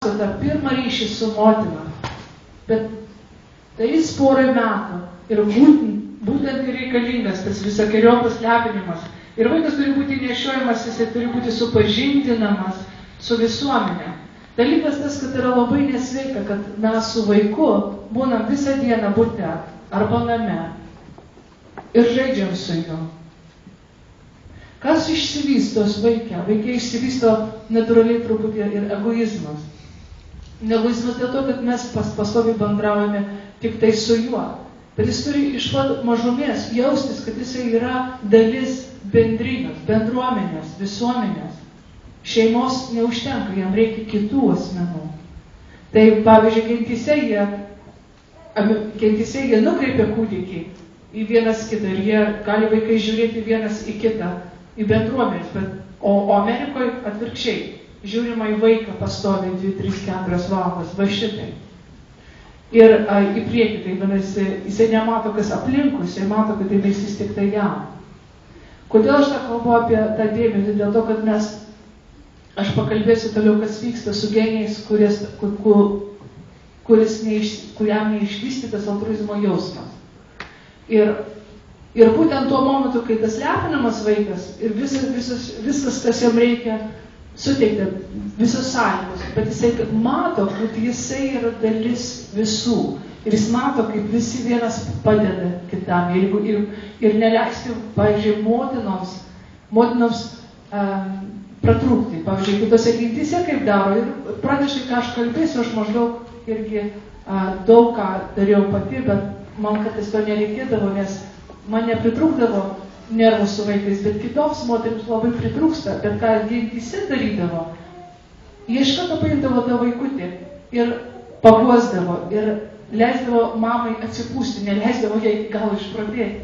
užmesgo tą pirmą ryšį su motina. Bet tai jis porą metų ir būtent reikalingas tas visokiojopas lepinimas. Ir vaikas turi būti nešiojamas, jisai turi būti supažindinamas su visuomenė. Dalykas tas, kad yra labai nesveika, kad mes su vaiku būnam visą dieną bute arba name ir žaidžiam su juo. Kas išsivystos vaikė? Vaikė išsivysto natūraliai truputį ir egoizmas. Egoizmas dėl to, kad mes pastoviai bendraujame tik tai su juo. Bet jis turi iš pat mažumės jaustis, kad jisai yra dalis bendrijos, bendruomenės, visuomenės. Šeimos neužtenka, jam reikia kitų asmenų. Tai pavyzdžiui, gentyse jie nukreipia kūdikį į vienas kitą ir jie gali vaikai žiūrėti vienas į kitą, į bendruomenės, o Amerikoje atvirkščiai žiūrima į vaiką pastoviai 2, 3, 4 valandas, va šitai. Ir į priekį, tai vadinasi, jisai nemato, kas aplinkui, jisai mato, kad dėmesys tik tai jam. Kodėl aš tą kalbu apie tą dėmesį? Dėl to, kad aš pakalbėsiu toliau, kas vyksta su genijais, kuriam neišvystytas altruizmo jausmas. Ir būtent tuo momentu, kai tas lepinamas vaikas ir viskas, kas jam reikia, suteikta visos sąlygos, bet jisai mato, kad jisai yra dalis visų. Ir jis mato, kaip visi vienas padeda kitam. Ir neleisti, pavyzdžiui, motinoms pratrūkti. Pavyzdžiui, kitose gentyse kaip daro. Ir pranešai, ką aš kalbėsiu, aš maždaug irgi daug ką dariau pati, bet man kartais to nereikėdavo, nes man nepritrūkdavo nervų su vaikais, bet kitoms moterims labai pritrūksta. Bet ką gentyse darydavo, jie iš karto paimdavo tą vaikutį ir paguosdavo ir leisdavo mamai atsipūsti, neleisdavo jai gal išprotėti.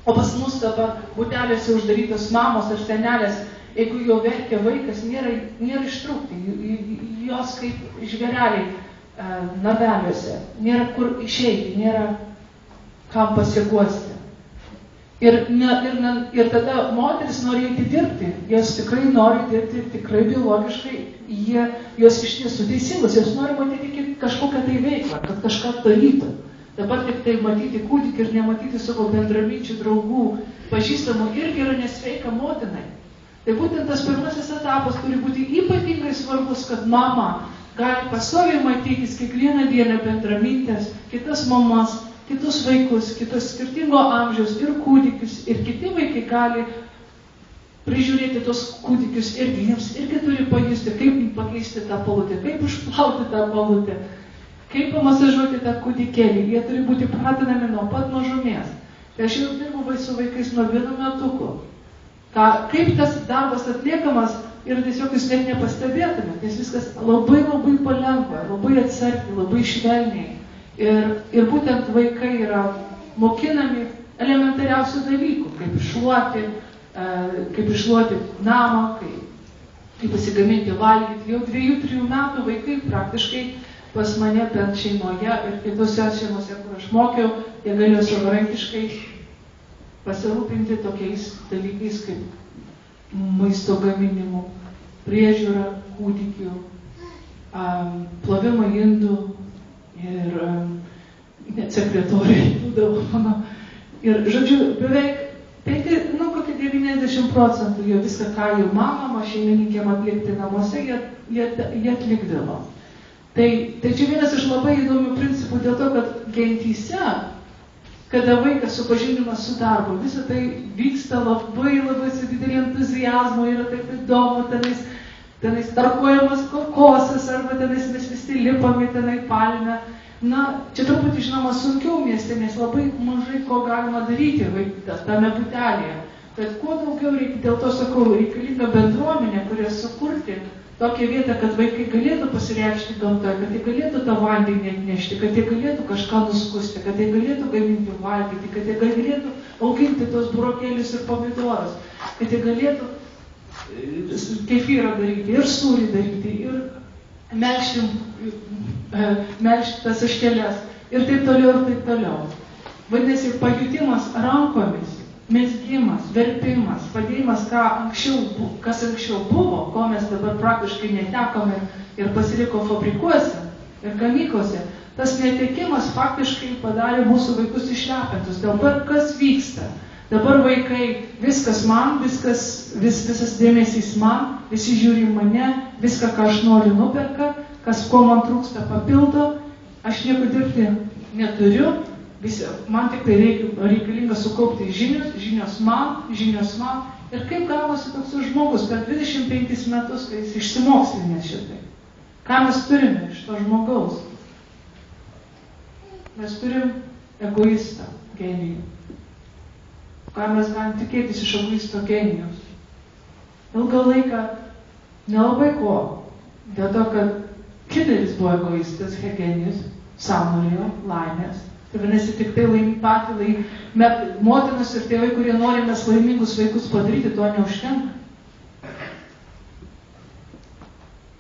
O pas mus dabar būtelėse uždarytos mamos ar senelės, jeigu jau verkia vaikas, nėra ištrūkti, jos kaip žvėreliai naveliuose, nėra kur išeiti, nėra kam pasiguosti. Ir tada moteris nori eiti dirbti, jos tikrai nori dirbti, tikrai biologiškai, jos iš tiesų teisingos, jos nori matyti kažkokią tai veiklą, kad kažką darytų. Dabar tik tai matyti kūdikį ir nematyti savo bendraminčių, draugų, pažįstamų irgi yra nesveika motinai. Tai būtent tas pirmasis etapas turi būti ypatingai svarbus, kad mama gali pastoviai matytis kiekvieną dieną bendramintės, kitas mamas, kitus vaikus, kitus skirtingo amžiaus ir kūdikius, ir kiti vaikai gali prižiūrėti tos kūdikius irgi, jiems irgi turi pajusti, kaip pakeisti tą palutę, kaip išplauti tą palutę, kaip pamasažuoti tą kūdikėlį. Jie turi būti pratinami nuo pat mažumės. Tai aš jau dirbu su vaikais nuo 1 metuko. Kaip tas darbas atliekamas ir tiesiog jūs net nepastebėtumėte, nes viskas labai labai palengva, labai atsargiai, labai švelniai. Ir būtent vaikai yra mokinami elementariausių dalykų, kaip iššluoti namą, kaip pasigaminti valgyti. Jau 2-3 metų vaikai praktiškai pas mane bent šeimoje ir kitose šeimose, kur aš mokiau, jie galėjo savarankiškai pasirūpinti tokiais dalykais kaip maisto gaminimu, priežiūra kūdikių, plovimą indų. Ir net sekretoriai būdavo mano. Ir, žodžiu, beveik 90% jo viską, ką jau manoma šeimininkėm atlikti namuose, jie atlikdavo. Tai čia vienas iš labai įdomių principų dėl to, kad gentyse, kada vaikas supažinimas su darbu, visą tai vyksta labai su didelį entuzijazmu, yra taip įdomu, tenais tarkuojamas kokosas, arba tenais mes visi lipami tenai palme. Na, čia truputį, žinoma, sunkiau mieste, nes labai mažai ko galima daryti tame butelėje. Bet kuo daugiau reikia, dėl to sakau, reikalinga bendruomenė, kurie sukurti tokią vietą, kad vaikai galėtų pasireikšti gamtoje, kad jie galėtų tą vandenį atnešti, kad jie galėtų kažką nuskusti, kad jie galėtų gaminti valgyti, kad jie galėtų auginti tos burokėlius ir pomidorus, kad jie galėtų kefyrą daryti ir sūrį daryti ir melžti tas ašteles ir taip toliau. Vadinasi, pajutimas rankomis mezgimas, verpimas, padėjimas, kas anksčiau buvo, ko mes dabar praktiškai netekome ir pasiliko fabrikuose ir gamyklose, tas netekimas faktiškai padarė mūsų vaikus išlepintus. Dabar kas vyksta? Dabar vaikai, viskas man, visas dėmesys man, visi žiūri mane, viską, ką aš noriu, nuperka, ko man trūksta, papildo, aš nieko dirbti neturiu, man tik tai reikalinga sukaupti žinios man. Ir kaip gavosi toks žmogus per 25 metus, kai jis išsimokslinės šitai. Ką mes turime iš to žmogaus? Mes turim egoistą, genijų. Ką mes galim tikėtis iš egoisto genijos? Ilgą laiką nelabai ko. Dėl to, kad Hitleris buvo egoistas, genijus, savo norėjo laimės. Tai vienasi tik tai motinas ir tėvai, kurie nori mes laimingus vaikus padaryti, to neužtenka.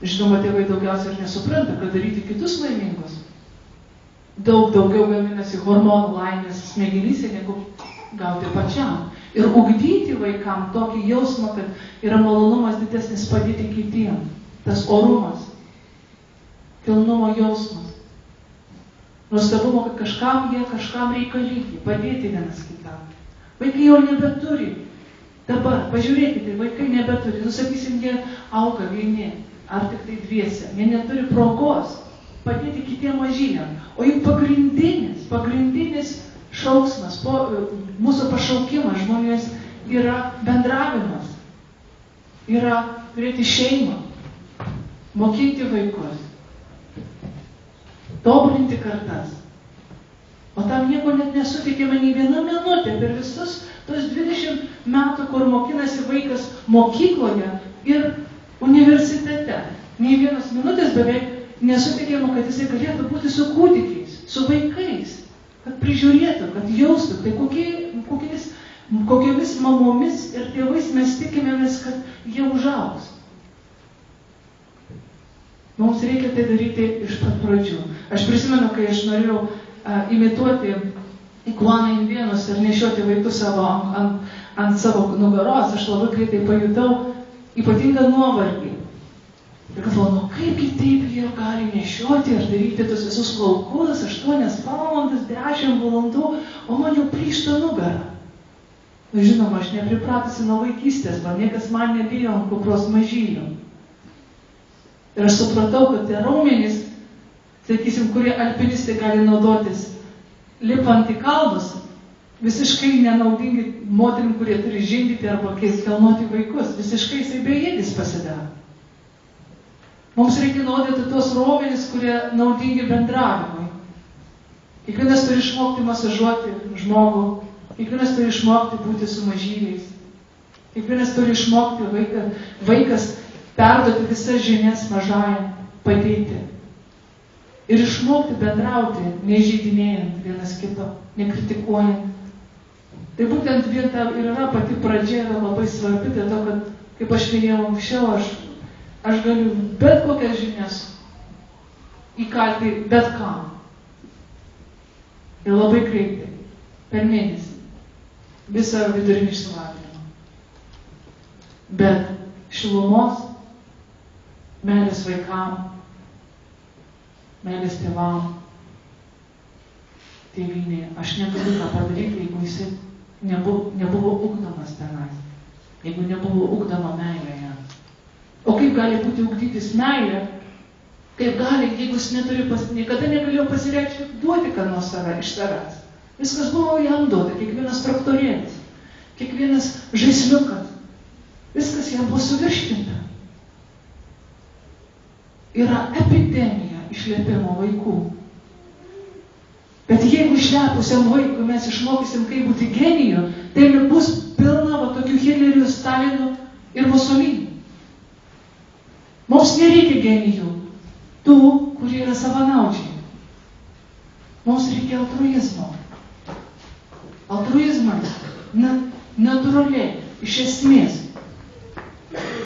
Žinoma, tėvai daugiausiai ir nesupranta, kad daryti kitus laimingus. Daug daugiau gaminasi hormonų laimės smegenyse, negu gauti pačiam. Ir ugdyti vaikam tokį jausmą, kad yra malonumas didesnis padėti kitiem. Tas orumas, kilnumo jausmas. Nuostabumo, kad kažkam reikalingi, padėti vienas kitam. Vaikai jau nebeturi. Dabar, pažiūrėkite, vaikai nebeturi. Sakysim, jie auga vieni, ar tik tai dviese. Jie neturi progos padėti kitiem mažyliam. O juk pagrindinis šauksmas, mūsų pašaukimas žmonės yra bendravimas. Yra turėti šeimą, mokinti vaikus, tobulinti kartas. O tam nieko net nesuteikėme nei vieną minutę per visus tos 20 metų, kur mokinasi vaikas mokykloje ir universitete. Nei vienos minutės beveik nesuteikėme, kad jisai galėtų būti su kūdikiais, su vaikais, kad prižiūrėtų, kad jaustų, tai kokiomis mamomis ir tėvais mes tikimėmės, kad jie užaugs. Mums reikia tai daryti iš pat pradžių. Aš prisimenu, kai aš norėjau imituoti iguaną indėnus ir nešioti vaikus ant savo nugaros, aš labai greitai pajutau ypatingą nuovargį. Ir galvoju, kaipgi taip jie gali nešioti ir daryti tos visus laukus, 8 valandas, 10 valandų, o man jau plyšta nugara. Žinoma, aš nepripratusi nuo vaikystės, niekas man nebijo ant kupros mažylių. Ir aš supratau, kad tie raumenys, sakysim, kurie alpinistai gali naudotis lipant į kalnus, visiškai nenaudingi moterim, kurie turi žindyti arba kelnoti vaikus. Visiškai jisai bejėgis pasidaro. Mums reikia naudoti tuos raumenis, kurie naudingi bendravimui. Kiekvienas turi išmokti masažuoti žmogų, kiekvienas turi išmokti būti su mažyliais, kiekvienas turi išmokti vaikas perduoti visas žinias mažajam, padėti. Ir išmokti bendrauti, neįžeidinėjant vienas kito, nekritikuojant. Tai būtent vien ta ir yra pati pradžia, yra labai svarbi, dėl to, kad, kaip aš minėjau anksčiau, aš galiu bet kokias žinias įkalti bet kam. Ir labai greitai, per mėnesį, visą vidurinį išsilavinimą. Bet šilumos, meilės vaikam, meilės tėvam, tėvynėje, aš negaliu ką padaryti, jeigu jisai nebuvo ugdomas tenais, jeigu nebuvo ugdoma meilė jam. O kaip gali būti ugdytis meilė, kaip gali, jeigu jis niekada negalėjo pasireikšti, duoti ką nuo iš savęs. Viskas buvo jam duota, kiekvienas traktorėlis, kiekvienas žaisliukas, viskas jam buvo suvirškinta. Yra epidemija išlepimo vaikų. Bet jeigu išlepusiam vaikui mes išmokysim, kaip būti genijų, tai bus pilna tokių Hitlerių, Stalinų ir Musolinių. Mums nereikia genijų, tų, kurie yra savanaudžiai. Mums reikia altruizmo. Altruizmas natūraliai, iš esmės,